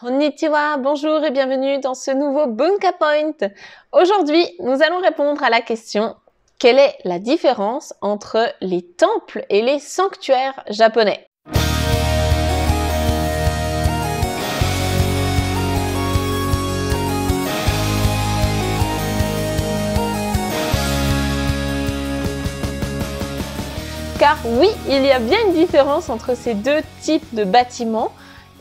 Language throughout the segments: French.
Konnichiwa, bonjour et bienvenue dans ce nouveau Bunka Point. Aujourd'hui, nous allons répondre à la question « Quelle est la différence entre les temples et les sanctuaires japonais ?» Car oui, il y a bien une différence entre ces deux types de bâtiments.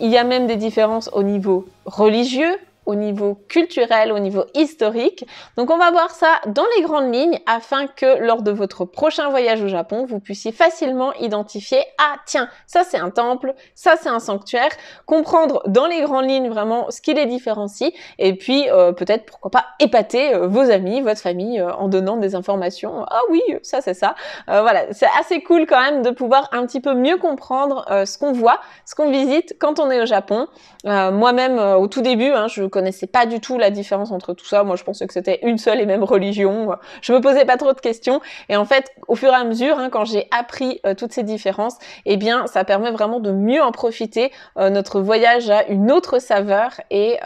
Il y a même des différences au niveau religieux, au niveau culturel, au niveau historique. Donc on va voir ça dans les grandes lignes afin que lors de votre prochain voyage au Japon, vous puissiez facilement identifier « Ah tiens, ça c'est un temple, ça c'est un sanctuaire », comprendre dans les grandes lignes vraiment ce qui les différencie et puis peut-être pourquoi pas épater vos amis, votre famille en donnant des informations « Ah oui, ça c'est ça ». Voilà, c'est assez cool quand même de pouvoir un petit peu mieux comprendre ce qu'on voit, ce qu'on visite quand on est au Japon. Moi-même, au tout début, je connaissais pas du tout la différence entre tout ça. Moi, je pensais que c'était une seule et même religion. Je me posais pas trop de questions. Et en fait, au fur et à mesure, quand j'ai appris toutes ces différences, eh bien, ça permet vraiment de mieux en profiter. Notre voyage a une autre saveur et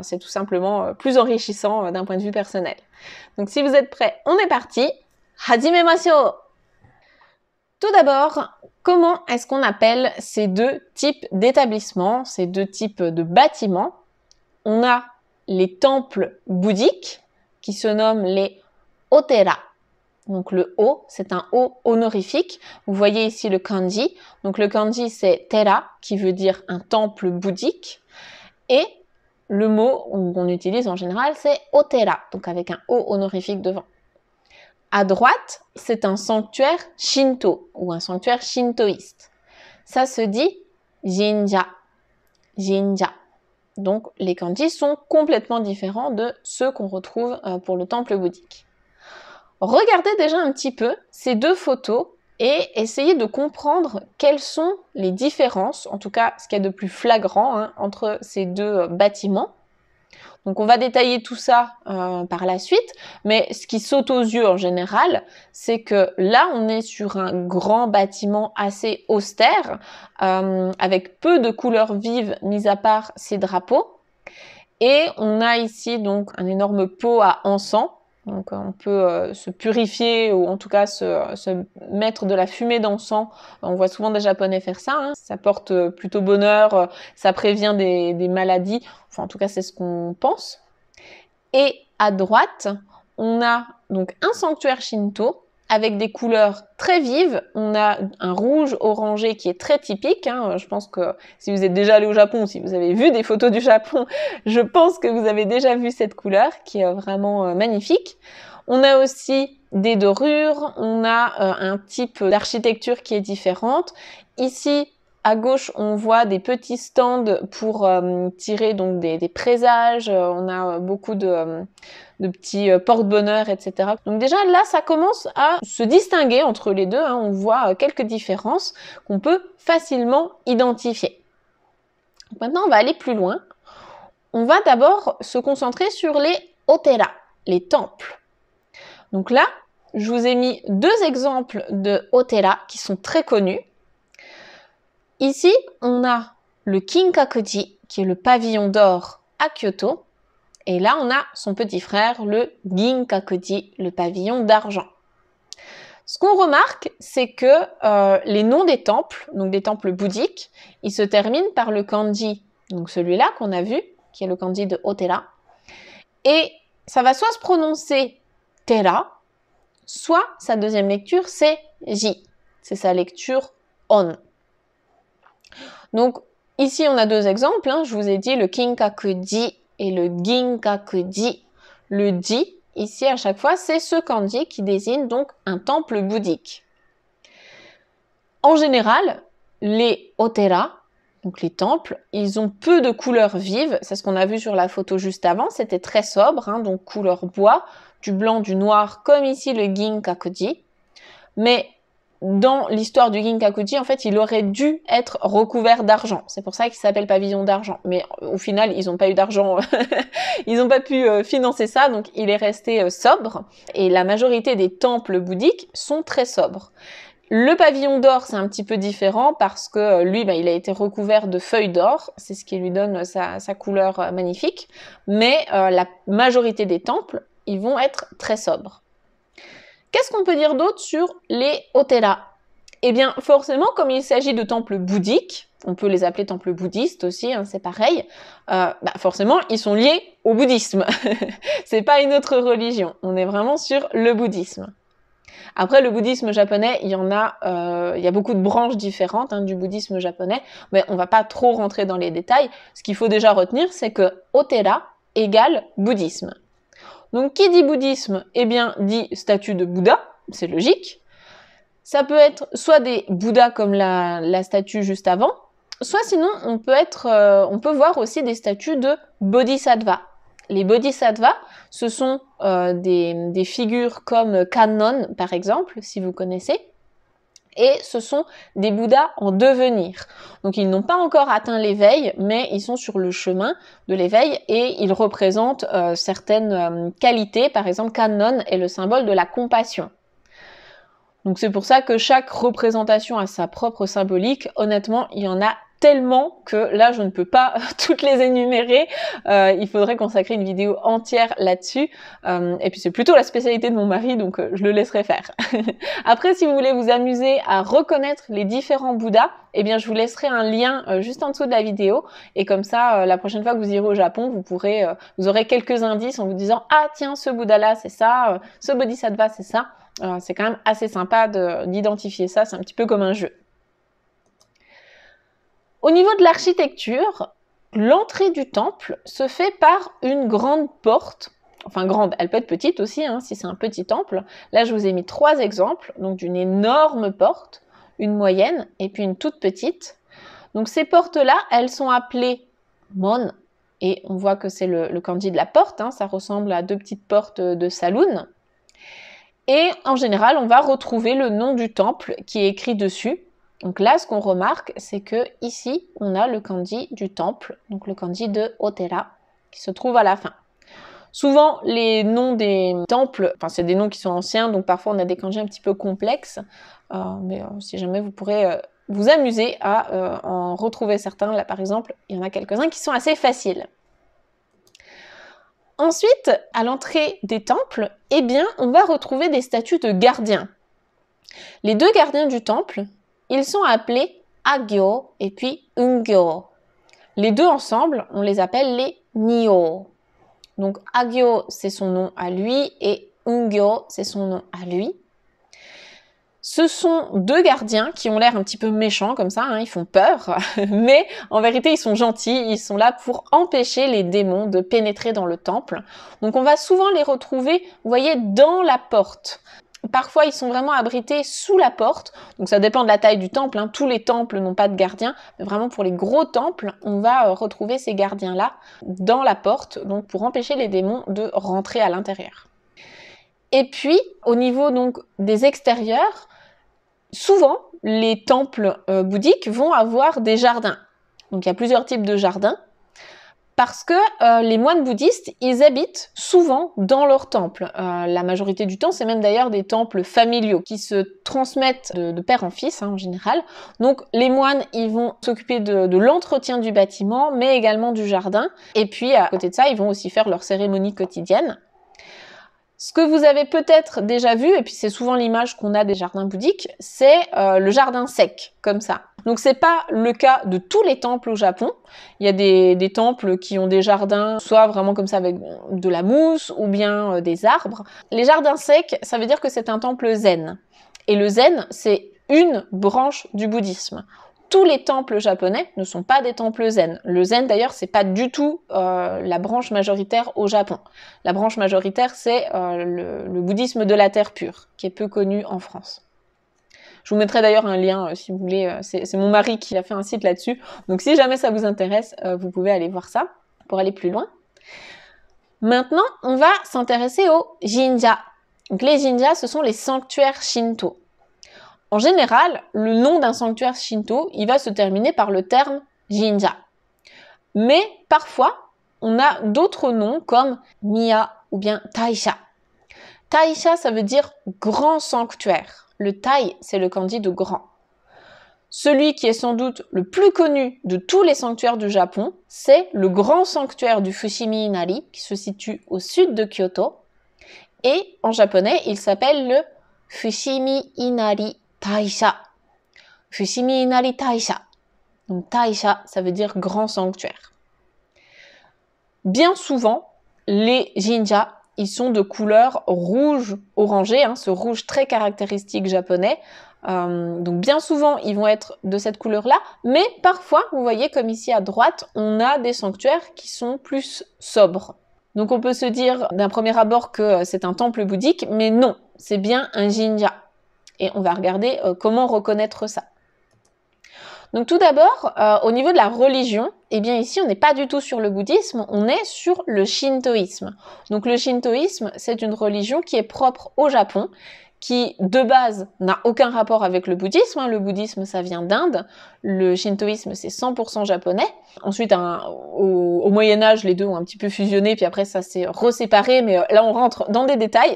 c'est tout simplement plus enrichissant d'un point de vue personnel. Donc, si vous êtes prêts, on est parti. Hajimemashou! Tout d'abord, comment est-ce qu'on appelle ces deux types d'établissements, ces deux types de bâtiments? On a les temples bouddhiques qui se nomment les otera. Donc le O, c'est un O honorifique. Vous voyez ici le kanji. Donc le kanji, c'est tera, qui veut dire un temple bouddhique. Et le mot qu'on utilise en général, c'est otera, donc avec un O honorifique devant. À droite, c'est un sanctuaire shinto ou un sanctuaire shintoïste. Ça se dit jinja. Jinja. Donc les kanji sont complètement différents de ceux qu'on retrouve pour le temple bouddhique. Regardez déjà un petit peu ces deux photos et essayez de comprendre quelles sont les différences, en tout cas ce qu'il y a de plus flagrant entre ces deux bâtiments. Donc on va détailler tout ça par la suite, mais ce qui saute aux yeux en général, c'est que là on est sur un grand bâtiment assez austère, avec peu de couleurs vives mis à part ces drapeaux. Et on a ici donc un énorme pot à encens. Donc on peut se purifier ou en tout cas se mettre de la fumée d'encens. On voit souvent des Japonais faire ça. Ça porte plutôt bonheur, ça prévient des maladies. Enfin en tout cas c'est ce qu'on pense. Et à droite, on a donc un sanctuaire shinto avec des couleurs très vives. On a un rouge orangé qui est très typique. Je pense que si vous êtes déjà allé au Japon, si vous avez vu des photos du Japon, je pense que vous avez déjà vu cette couleur qui est vraiment magnifique. On a aussi des dorures, on a un type d'architecture qui est différente. Ici, à gauche, on voit des petits stands pour tirer donc des présages. On a beaucoup de petits porte-bonheur, etc. Donc déjà, là, ça commence à se distinguer entre les deux. On voit quelques différences qu'on peut facilement identifier. Donc maintenant, on va aller plus loin. On va d'abord se concentrer sur les otera, les temples. Donc là, je vous ai mis deux exemples de otera qui sont très connus. Ici, on a le Kinkakuji, qui est le pavillon d'or à Kyoto. Et là, on a son petit frère, le Ginkakuji, le pavillon d'argent. Ce qu'on remarque, c'est que les noms des temples, donc des temples bouddhiques, ils se terminent par le kanji, donc celui-là qu'on a vu, qui est le kanji de Otera. Et ça va soit se prononcer Tera, soit sa deuxième lecture, c'est Ji. C'est sa lecture On. Donc, ici, on a deux exemples. Je vous ai dit le Kinkakuji et le Ginkakuji. Le Ji, ici, à chaque fois, c'est ce kanji qui désigne donc un temple bouddhique. En général, les otera, donc les temples, ils ont peu de couleurs vives. C'est ce qu'on a vu sur la photo juste avant. C'était très sobre, donc couleur bois, du blanc, du noir, comme ici le Ginkakuji. Mais dans l'histoire du Ginkakuji, en fait, il aurait dû être recouvert d'argent. C'est pour ça qu'il s'appelle pavillon d'argent. Mais au final, ils n'ont pas eu d'argent. Ils n'ont pas pu financer ça, donc il est resté sobre. Et la majorité des temples bouddhiques sont très sobres. Le pavillon d'or, c'est un petit peu différent parce que lui, il a été recouvert de feuilles d'or. C'est ce qui lui donne sa couleur magnifique. Mais la majorité des temples, ils vont être très sobres. Qu'est-ce qu'on peut dire d'autre sur les o-tera? Eh bien, forcément, comme il s'agit de temples bouddhiques, on peut les appeler temples bouddhistes aussi, hein, c'est pareil, forcément, ils sont liés au bouddhisme. C'est pas une autre religion. On est vraiment sur le bouddhisme. Après, le bouddhisme japonais, il y a beaucoup de branches différentes du bouddhisme japonais, mais on va pas trop rentrer dans les détails. Ce qu'il faut déjà retenir, c'est que o-tera égale bouddhisme. Donc, qui dit bouddhisme, eh bien, dit statue de Bouddha, c'est logique. Ça peut être soit des Bouddhas comme la statue juste avant, soit sinon, on peut voir aussi des statues de Bodhisattva. Les Bodhisattvas, ce sont des figures comme Kannon, par exemple, si vous connaissez, et ce sont des Bouddhas en devenir. Donc ils n'ont pas encore atteint l'éveil, mais ils sont sur le chemin de l'éveil et ils représentent certaines qualités. Par exemple, Kannon est le symbole de la compassion. Donc c'est pour ça que chaque représentation a sa propre symbolique. Honnêtement, il y en a tellement que là, je ne peux pas toutes les énumérer. Il faudrait consacrer une vidéo entière là-dessus. Et puis c'est plutôt la spécialité de mon mari, donc je le laisserai faire. Après, si vous voulez vous amuser à reconnaître les différents Bouddhas, eh bien je vous laisserai un lien juste en dessous de la vidéo. Et comme ça, la prochaine fois que vous irez au Japon, vous aurez quelques indices en vous disant « Ah tiens, ce Bouddha-là, c'est ça, ce Bodhisattva, c'est ça ». C'est quand même assez sympa d'identifier ça, c'est un petit peu comme un jeu. Au niveau de l'architecture, l'entrée du temple se fait par une grande porte, enfin grande, elle peut être petite aussi, si c'est un petit temple. Là, je vous ai mis 3 exemples, donc d'une énorme porte, une moyenne et puis une toute petite. Donc ces portes-là, elles sont appelées mon, et on voit que c'est le kanji de la porte, ça ressemble à 2 petites portes de saloon. Et en général, on va retrouver le nom du temple qui est écrit dessus. Donc là, ce qu'on remarque, c'est que ici, on a le kanji du temple, donc le kanji de o-tera, qui se trouve à la fin. Souvent, les noms des temples, c'est des noms qui sont anciens, donc parfois on a des kanji un petit peu complexes, mais si jamais vous pourrez vous amuser à en retrouver certains, là par exemple, il y en a quelques-uns qui sont assez faciles. Ensuite, à l'entrée des temples, eh bien, on va retrouver des statues de gardiens. Les 2 gardiens du temple, ils sont appelés Agyo et puis Ungyo. Les 2 ensemble, on les appelle les Nio. Donc Agyo, c'est son nom à lui et Ungyo, c'est son nom à lui. Ce sont 2 gardiens qui ont l'air un petit peu méchants comme ça, ils font peur, mais en vérité ils sont gentils, ils sont là pour empêcher les démons de pénétrer dans le temple. Donc on va souvent les retrouver, vous voyez, dans la porte. Parfois ils sont vraiment abrités sous la porte, donc ça dépend de la taille du temple, tous les temples n'ont pas de gardiens, mais vraiment pour les gros temples, on va retrouver ces gardiens-là dans la porte, donc pour empêcher les démons de rentrer à l'intérieur. Et puis, au niveau donc des extérieurs, souvent, les temples bouddhiques vont avoir des jardins. Donc il y a plusieurs types de jardins, parce que les moines bouddhistes, ils habitent souvent dans leur temple. La majorité du temps, c'est même d'ailleurs des temples familiaux qui se transmettent de père en fils, en général. Donc les moines, ils vont s'occuper de l'entretien du bâtiment, mais également du jardin. Et puis, à côté de ça, ils vont aussi faire leurs cérémonies quotidiennes. Ce que vous avez peut-être déjà vu, et puis c'est souvent l'image qu'on a des jardins bouddhiques, c'est le jardin sec, comme ça. Donc c'est pas le cas de tous les temples au Japon. Il y a des temples qui ont des jardins, soit vraiment comme ça avec de la mousse, ou bien des arbres. Les jardins secs, ça veut dire que c'est un temple zen. Et le zen, c'est une branche du bouddhisme. Tous les temples japonais ne sont pas des temples zen. Le zen, d'ailleurs, c'est pas du tout la branche majoritaire au Japon. La branche majoritaire, c'est le bouddhisme de la terre pure, qui est peu connu en France. Je vous mettrai d'ailleurs un lien, si vous voulez. C'est mon mari qui a fait un site là-dessus. Donc, si jamais ça vous intéresse, vous pouvez aller voir ça pour aller plus loin. Maintenant, on va s'intéresser aux jinja. Donc, les jinja, ce sont les sanctuaires shinto. En général, le nom d'un sanctuaire shinto, il va se terminer par le terme jinja. Mais parfois, on a d'autres noms comme miya ou bien taisha. Taisha, ça veut dire grand sanctuaire. Le tai, c'est le kanji de grand. Celui qui est sans doute le plus connu de tous les sanctuaires du Japon, c'est le grand sanctuaire du Fushimi Inari, qui se situe au sud de Kyoto. Et en japonais, il s'appelle le Fushimi Inari Taisha. Fushimi Inari Taisha. Donc Taisha, ça veut dire grand sanctuaire. Bien souvent, les jinja, ils sont de couleur rouge orangé, ce rouge très caractéristique japonais. Donc bien souvent, ils vont être de cette couleur-là, mais parfois, vous voyez comme ici à droite, on a des sanctuaires qui sont plus sobres. Donc on peut se dire d'un premier abord que c'est un temple bouddhique, mais non, c'est bien un jinja. Et on va regarder comment reconnaître ça. Donc tout d'abord, au niveau de la religion, eh bien ici on n'est pas du tout sur le bouddhisme, on est sur le shintoïsme. Donc le shintoïsme, c'est une religion qui est propre au Japon, qui de base n'a aucun rapport avec le bouddhisme. Le bouddhisme, ça vient d'Inde. Le shintoïsme, c'est 100% japonais. Ensuite, au Moyen-Âge, les deux ont un petit peu fusionné, puis après ça s'est reséparé, mais là on rentre dans des détails.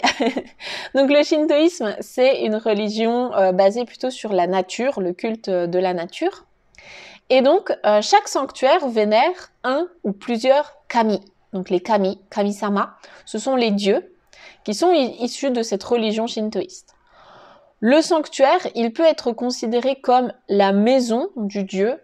Donc le shintoïsme, c'est une religion basée plutôt sur la nature, le culte de la nature. Et donc, chaque sanctuaire vénère un ou plusieurs kami. Donc les kami, kami-sama, ce sont les dieux qui sont issus de cette religion shintoïste. Le sanctuaire, il peut être considéré comme la maison du dieu.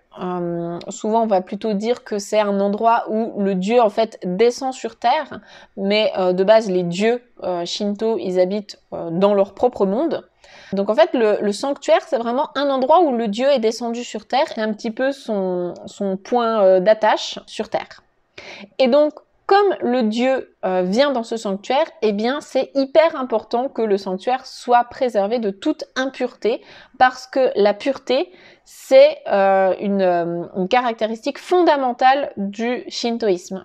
Souvent, on va plutôt dire que c'est un endroit où le dieu, en fait, descend sur terre, mais de base, les dieux shinto, ils habitent dans leur propre monde. Donc, en fait, le sanctuaire, c'est vraiment un endroit où le dieu est descendu sur terre, et un petit peu son point d'attache sur terre. Et donc, comme le dieu vient dans ce sanctuaire, eh bien c'est hyper important que le sanctuaire soit préservé de toute impureté, parce que la pureté, c'est une caractéristique fondamentale du shintoïsme.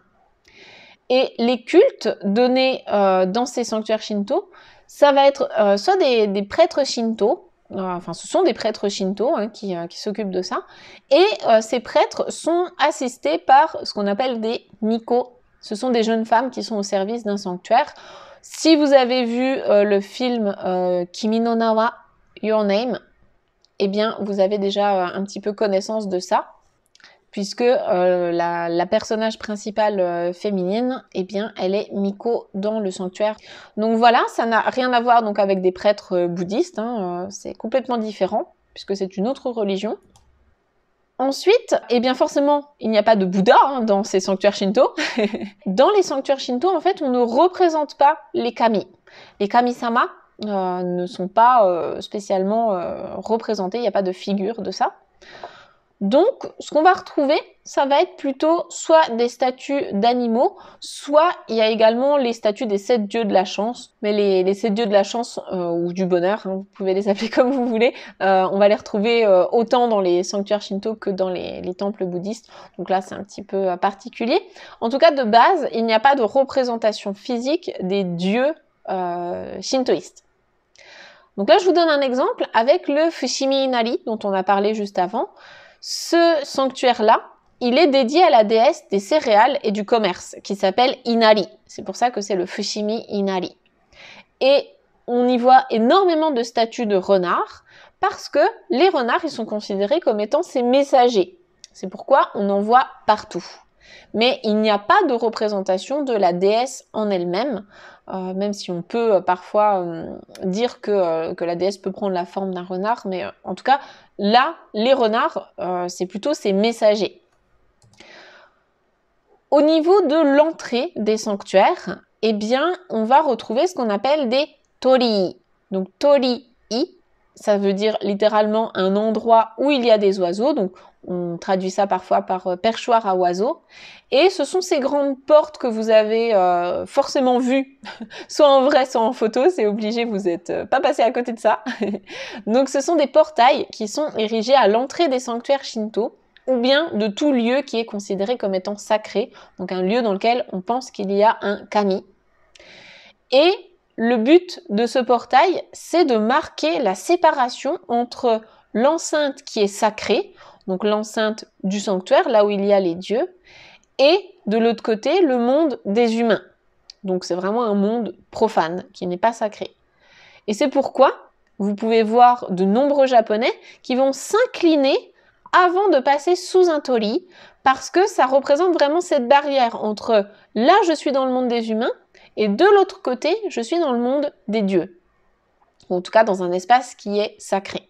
Et les cultes donnés dans ces sanctuaires shinto, ça va être soit des prêtres shinto, ce sont des prêtres shinto qui s'occupent de ça, et ces prêtres sont assistés par ce qu'on appelle des miko. Ce sont des jeunes femmes qui sont au service d'un sanctuaire. Si vous avez vu le film Kimi no Na wa Your Name, eh bien, vous avez déjà un petit peu connaissance de ça, puisque la personnage principale féminine, eh bien, elle est Miko dans le sanctuaire. Donc voilà, ça n'a rien à voir donc avec des prêtres bouddhistes, c'est complètement différent, puisque c'est une autre religion. Ensuite, eh bien forcément, il n'y a pas de Bouddha dans ces sanctuaires shinto. Dans les sanctuaires shinto, en fait, on ne représente pas les kami. Les kami-sama ne sont pas spécialement représentés, il n'y a pas de figure de ça. Donc, ce qu'on va retrouver, ça va être plutôt soit des statues d'animaux, soit il y a également les statues des 7 dieux de la chance. Mais les 7 dieux de la chance ou du bonheur, vous pouvez les appeler comme vous voulez, on va les retrouver autant dans les sanctuaires shinto que dans les temples bouddhistes. Donc là, c'est un petit peu particulier. En tout cas, de base, il n'y a pas de représentation physique des dieux shintoïstes. Donc là, je vous donne un exemple avec le Fushimi Inari, dont on a parlé juste avant. Ce sanctuaire-là, il est dédié à la déesse des céréales et du commerce, qui s'appelle Inari. C'est pour ça que c'est le Fushimi Inari. Et on y voit énormément de statues de renards, parce que les renards, ils sont considérés comme étant ces messagers. C'est pourquoi on en voit partout. Mais il n'y a pas de représentation de la déesse en elle-même, même si on peut parfois dire que la déesse peut prendre la forme d'un renard, mais en tout cas, là, les renards, c'est plutôt ces messagers. Au niveau de l'entrée des sanctuaires, eh bien, on va retrouver ce qu'on appelle des torii. Donc, torii, ça veut dire littéralement un endroit où il y a des oiseaux, donc on traduit ça parfois par perchoir à oiseaux. Et ce sont ces grandes portes que vous avez forcément vues, soit en vrai, soit en photo, c'est obligé, vous n'êtes pas passé à côté de ça. Donc ce sont des portails qui sont érigés à l'entrée des sanctuaires shinto, ou bien de tout lieu qui est considéré comme étant sacré, donc un lieu dans lequel on pense qu'il y a un kami. Et le but de ce portail, c'est de marquer la séparation entre l'enceinte qui est sacrée, donc l'enceinte du sanctuaire, là où il y a les dieux, et de l'autre côté, le monde des humains. Donc c'est vraiment un monde profane, qui n'est pas sacré. Et c'est pourquoi vous pouvez voir de nombreux Japonais qui vont s'incliner avant de passer sous un torii, parce que ça représente vraiment cette barrière entre là je suis dans le monde des humains et de l'autre côté je suis dans le monde des dieux, ou en tout cas dans un espace qui est sacré.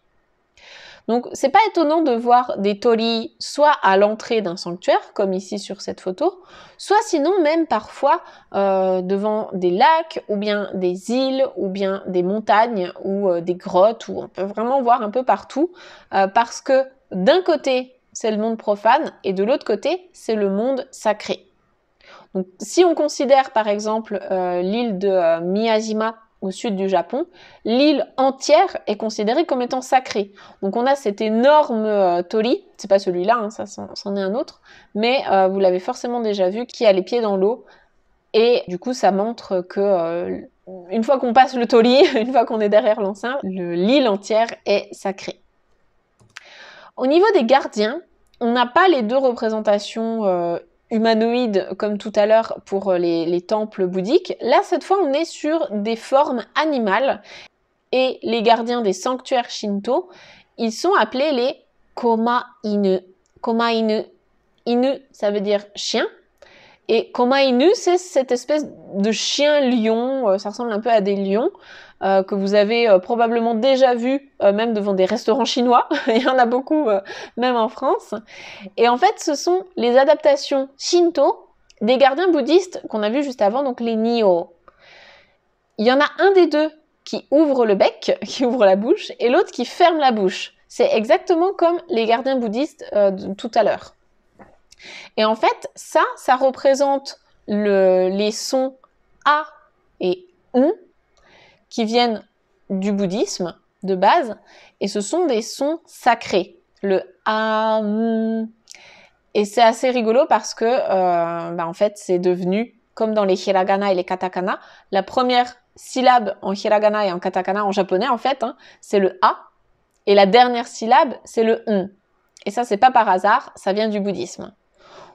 Donc c'est pas étonnant de voir des torii soit à l'entrée d'un sanctuaire, comme ici sur cette photo, soit sinon même parfois devant des lacs, ou bien des îles, ou bien des montagnes, ou des grottes, où on peut vraiment voir un peu partout, parce que d'un côté c'est le monde profane, et de l'autre côté c'est le monde sacré. Donc si on considère par exemple l'île de Miyajima, au sud du Japon, l'île entière est considérée comme étant sacrée. Donc on a cet énorme torii, c'est pas celui-là, hein, ça c'en est un autre, mais vous l'avez forcément déjà vu, qui a les pieds dans l'eau, et du coup ça montre que une fois qu'on passe le torii, une fois qu'on est derrière l'enceinte, l'île entière est sacrée. Au niveau des gardiens, on n'a pas les deux représentations humanoïdes comme tout à l'heure pour les temples bouddhiques. Là, cette fois, on est sur des formes animales. Et les gardiens des sanctuaires Shinto, ils sont appelés les Koma-inu. Koma-inu. Inu, ça veut dire chien. Et Koma-inu, c'est cette espèce de chien-lion, ça ressemble un peu à des lions, que vous avez probablement déjà vu, même devant des restaurants chinois. Il y en a beaucoup, même en France. Et en fait, ce sont les adaptations Shinto des gardiens bouddhistes qu'on a vus juste avant, donc les Nio. Il y en a un des deux qui ouvre le bec, qui ouvre la bouche, et l'autre qui ferme la bouche. C'est exactement comme les gardiens bouddhistes de tout à l'heure. Et en fait, ça représente les sons A et U qui viennent du bouddhisme de base, et ce sont des sons sacrés. Le A, et c'est assez rigolo parce que en fait, c'est devenu, comme dans les hiragana et les katakana, la première syllabe en hiragana et en katakana en japonais, en fait, hein, c'est le A, et la dernière syllabe, c'est le N. Et ça, c'est pas par hasard, ça vient du bouddhisme.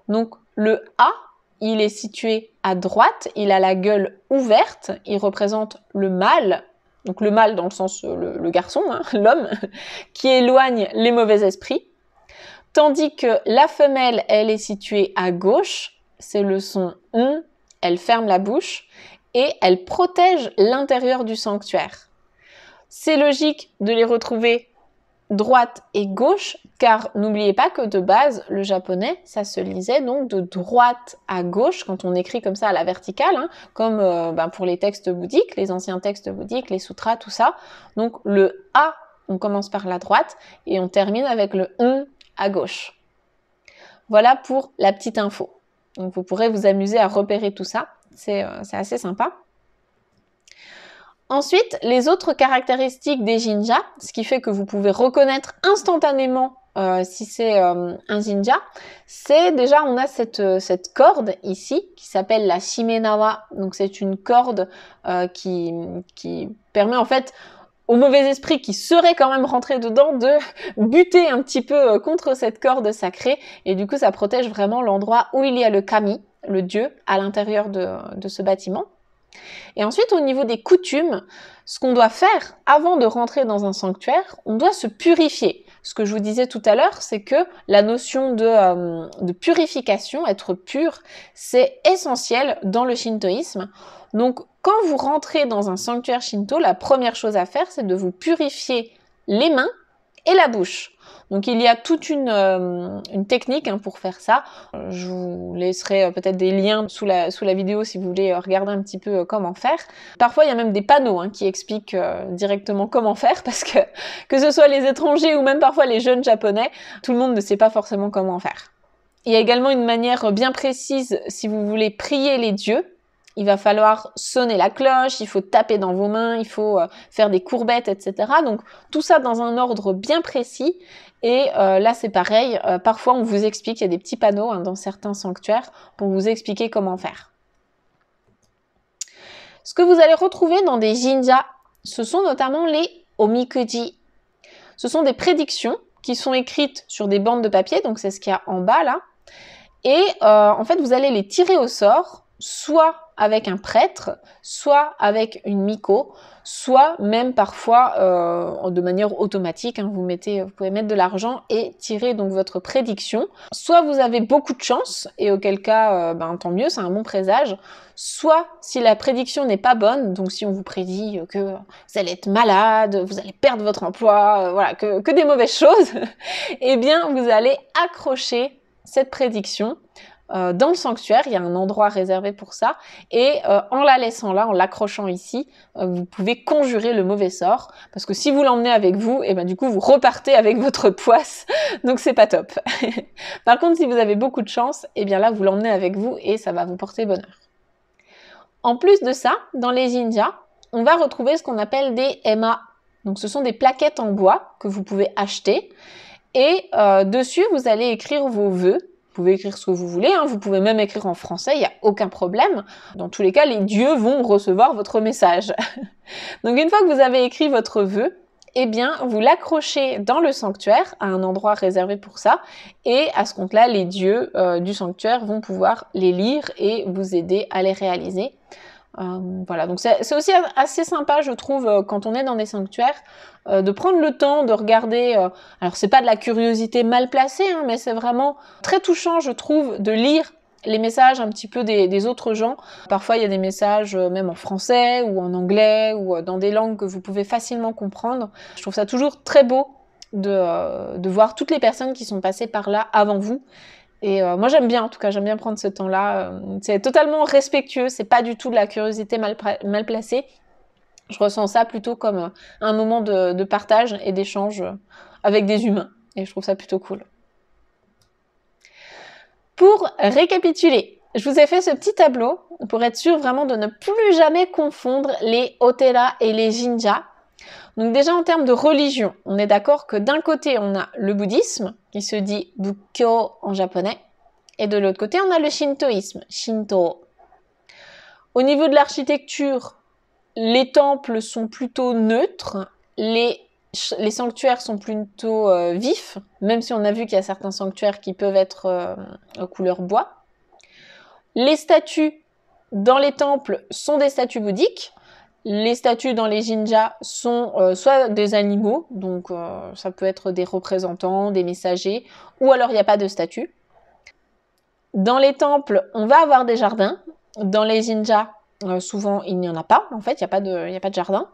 Donc, le A, il est situé à droite, il a la gueule ouverte, il représente le mâle, donc le mâle dans le sens le garçon, hein, l'homme, qui éloigne les mauvais esprits, tandis que la femelle, elle est située à gauche, c'est le son N, elle ferme la bouche, et elle protège l'intérieur du sanctuaire. C'est logique de les retrouver droite et gauche, car n'oubliez pas que de base, le japonais, ça se lisait donc de droite à gauche, quand on écrit comme ça à la verticale, hein, comme pour les textes bouddhiques, les anciens textes bouddhiques, les sutras, tout ça. Donc le A, on commence par la droite, et on termine avec le N à gauche. Voilà pour la petite info. Donc vous pourrez vous amuser à repérer tout ça, c'est assez sympa. Ensuite, les autres caractéristiques des jinja, ce qui fait que vous pouvez reconnaître instantanément si c'est un jinja, c'est déjà, on a cette corde ici qui s'appelle la shimenawa. Donc c'est une corde qui permet en fait au mauvais esprit qui serait quand même rentré dedans de buter un petit peu contre cette corde sacrée, et du coup ça protège vraiment l'endroit où il y a le kami, le dieu, à l'intérieur de ce bâtiment. Et ensuite, au niveau des coutumes, ce qu'on doit faire avant de rentrer dans un sanctuaire, on doit se purifier. Ce que je vous disais tout à l'heure, c'est que la notion de purification, être pur, c'est essentiel dans le shintoïsme. Donc, quand vous rentrez dans un sanctuaire shinto, la première chose à faire, c'est de vous purifier les mains et la bouche. Donc il y a toute une technique hein, pour faire ça. Je vous laisserai peut-être des liens sous la vidéo si vous voulez regarder un petit peu comment faire. Parfois il y a même des panneaux hein, qui expliquent directement comment faire, parce que ce soit les étrangers ou même parfois les jeunes japonais, tout le monde ne sait pas forcément comment faire. Il y a également une manière bien précise si vous voulez prier les dieux. Il va falloir sonner la cloche, il faut taper dans vos mains, il faut faire des courbettes, etc. Donc tout ça dans un ordre bien précis. Et là c'est pareil, parfois on vous explique, il y a des petits panneaux hein, dans certains sanctuaires pour vous expliquer comment faire. Ce que vous allez retrouver dans des jinja, ce sont notamment les omikuji. Ce sont des prédictions qui sont écrites sur des bandes de papier, donc c'est ce qu'il y a en bas là. Et en fait vous allez les tirer au sort soit avec un prêtre, soit avec une miko, soit même parfois de manière automatique. Hein, vous pouvez mettre de l'argent et tirer donc votre prédiction. Soit vous avez beaucoup de chance, et auquel cas, tant mieux, c'est un bon présage. Soit si la prédiction n'est pas bonne, donc si on vous prédit que vous allez être malade, vous allez perdre votre emploi, voilà, que des mauvaises choses, eh bien vous allez accrocher cette prédiction dans le sanctuaire. Il y a un endroit réservé pour ça, et en la laissant là, en l'accrochant ici, vous pouvez conjurer le mauvais sort, parce que si vous l'emmenez avec vous, et du coup vous repartez avec votre poisse, donc c'est pas top. Par contre, si vous avez beaucoup de chance, et bien là vous l'emmenez avec vous et ça va vous porter bonheur. En plus de ça, dans les jinjas, on va retrouver ce qu'on appelle des ema. Donc ce sont des plaquettes en bois que vous pouvez acheter, et dessus vous allez écrire vos vœux. Vous pouvez écrire ce que vous voulez, hein. Vous pouvez même écrire en français, il n'y a aucun problème. Dans tous les cas, les dieux vont recevoir votre message. Donc une fois que vous avez écrit votre vœu, eh bien vous l'accrochez dans le sanctuaire, à un endroit réservé pour ça, et à ce compte-là, les dieux du sanctuaire vont pouvoir les lire et vous aider à les réaliser. Voilà, donc c'est aussi assez sympa, je trouve, quand on est dans des sanctuaires, de prendre le temps de regarder, alors c'est pas de la curiosité mal placée, hein, mais c'est vraiment très touchant, je trouve, de lire les messages un petit peu des autres gens. Parfois il y a des messages même en français ou en anglais ou dans des langues que vous pouvez facilement comprendre. Je trouve ça toujours très beau de voir toutes les personnes qui sont passées par là avant vous. Et moi j'aime bien, en tout cas j'aime bien prendre ce temps-là. C'est totalement respectueux, c'est pas du tout de la curiosité mal placée. Je ressens ça plutôt comme un moment de partage et d'échange avec des humains. Et je trouve ça plutôt cool. Pour récapituler, je vous ai fait ce petit tableau pour être sûr vraiment de ne plus jamais confondre les Otera et les Jinja. Donc déjà en termes de religion, on est d'accord que d'un côté on a le bouddhisme, qui se dit Bukkyo en japonais, et de l'autre côté on a le shintoïsme, Shinto. Au niveau de l'architecture, les temples sont plutôt neutres, les sanctuaires sont plutôt vifs, même si on a vu qu'il y a certains sanctuaires qui peuvent être couleur bois. Les statues dans les temples sont des statues bouddhiques. Les statues dans les jinjas sont soit des animaux, donc ça peut être des représentants, des messagers, ou alors il n'y a pas de statue. Dans les temples, on va avoir des jardins. Dans les jinjas, souvent il n'y en a pas, en fait, il n'y a pas de jardin.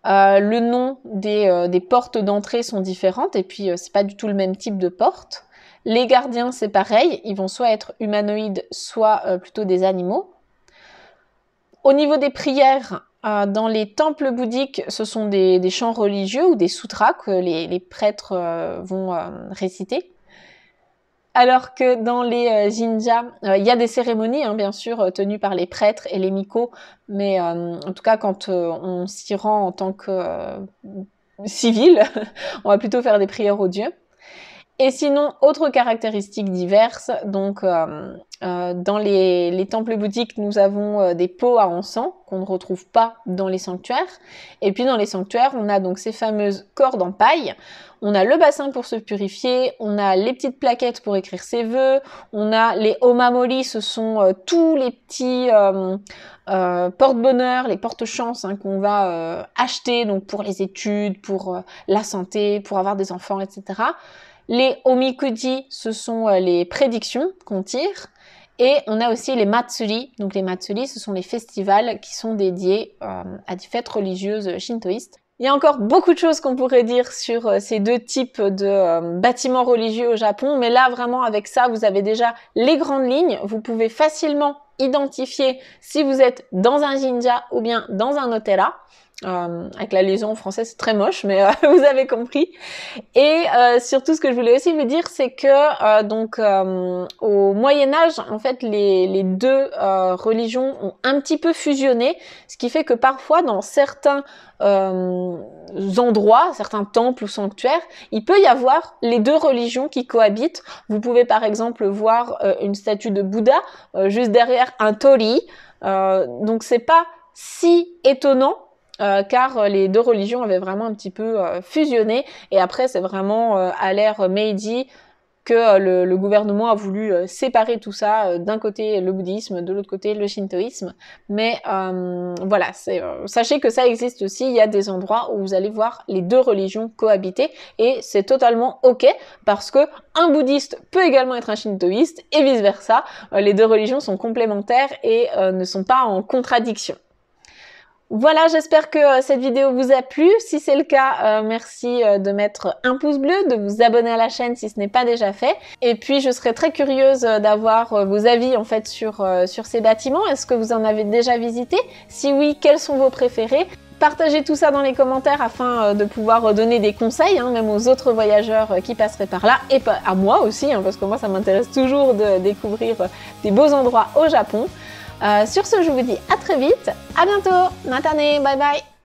Le nom des portes d'entrée sont différentes, et puis c'est pas du tout le même type de porte. Les gardiens, c'est pareil, ils vont soit être humanoïdes, soit plutôt des animaux. Au niveau des prières, dans les temples bouddhiques, ce sont des chants religieux ou des sutras que les prêtres vont réciter. Alors que dans les jinjas, il y a des cérémonies, hein, bien sûr, tenues par les prêtres et les miko, mais en tout cas, quand on s'y rend en tant que civil, on va plutôt faire des prières aux dieux. Et sinon, autres caractéristiques diverses, donc dans les temples bouddhiques, nous avons des pots à encens qu'on ne retrouve pas dans les sanctuaires. Et puis dans les sanctuaires, on a donc ces fameuses cordes en paille, on a le bassin pour se purifier, on a les petites plaquettes pour écrire ses vœux, on a les omamori, ce sont tous les petits porte-bonheur, les porte-chance hein, qu'on va acheter donc pour les études, pour la santé, pour avoir des enfants, etc. Les omikuji, ce sont les prédictions qu'on tire. Et on a aussi les matsuri. Donc les matsuri, ce sont les festivals qui sont dédiés à des fêtes religieuses shintoïstes. Il y a encore beaucoup de choses qu'on pourrait dire sur ces deux types de bâtiments religieux au Japon. Mais là, vraiment, avec ça, vous avez déjà les grandes lignes. Vous pouvez facilement identifier si vous êtes dans un jinja ou bien dans un otera. Avec la liaison en français c'est très moche mais vous avez compris. Et surtout ce que je voulais aussi vous dire c'est que au Moyen-Âge en fait les deux religions ont un petit peu fusionné, ce qui fait que parfois dans certains endroits, certains temples ou sanctuaires, il peut y avoir les deux religions qui cohabitent. Vous pouvez par exemple voir une statue de Bouddha juste derrière un torii, donc c'est pas si étonnant car les deux religions avaient vraiment un petit peu fusionné, et après c'est vraiment à l'ère Meiji que le gouvernement a voulu séparer tout ça, d'un côté le bouddhisme, de l'autre côté le shintoïsme. Mais voilà, sachez que ça existe aussi, il y a des endroits où vous allez voir les deux religions cohabiter, et c'est totalement ok, parce que un bouddhiste peut également être un shintoïste, et vice versa. Les deux religions sont complémentaires et ne sont pas en contradiction. Voilà, j'espère que cette vidéo vous a plu. Si c'est le cas, merci de mettre un pouce bleu, de vous abonner à la chaîne si ce n'est pas déjà fait. Et puis, je serais très curieuse d'avoir vos avis en fait sur ces bâtiments. Est-ce que vous en avez déjà visité? Si oui, quels sont vos préférés? Partagez tout ça dans les commentaires afin de pouvoir donner des conseils, hein, même aux autres voyageurs qui passeraient par là, et à moi aussi, hein, parce que moi ça m'intéresse toujours de découvrir des beaux endroits au Japon. Sur ce, je vous dis à très vite, à bientôt, Matane, bye bye.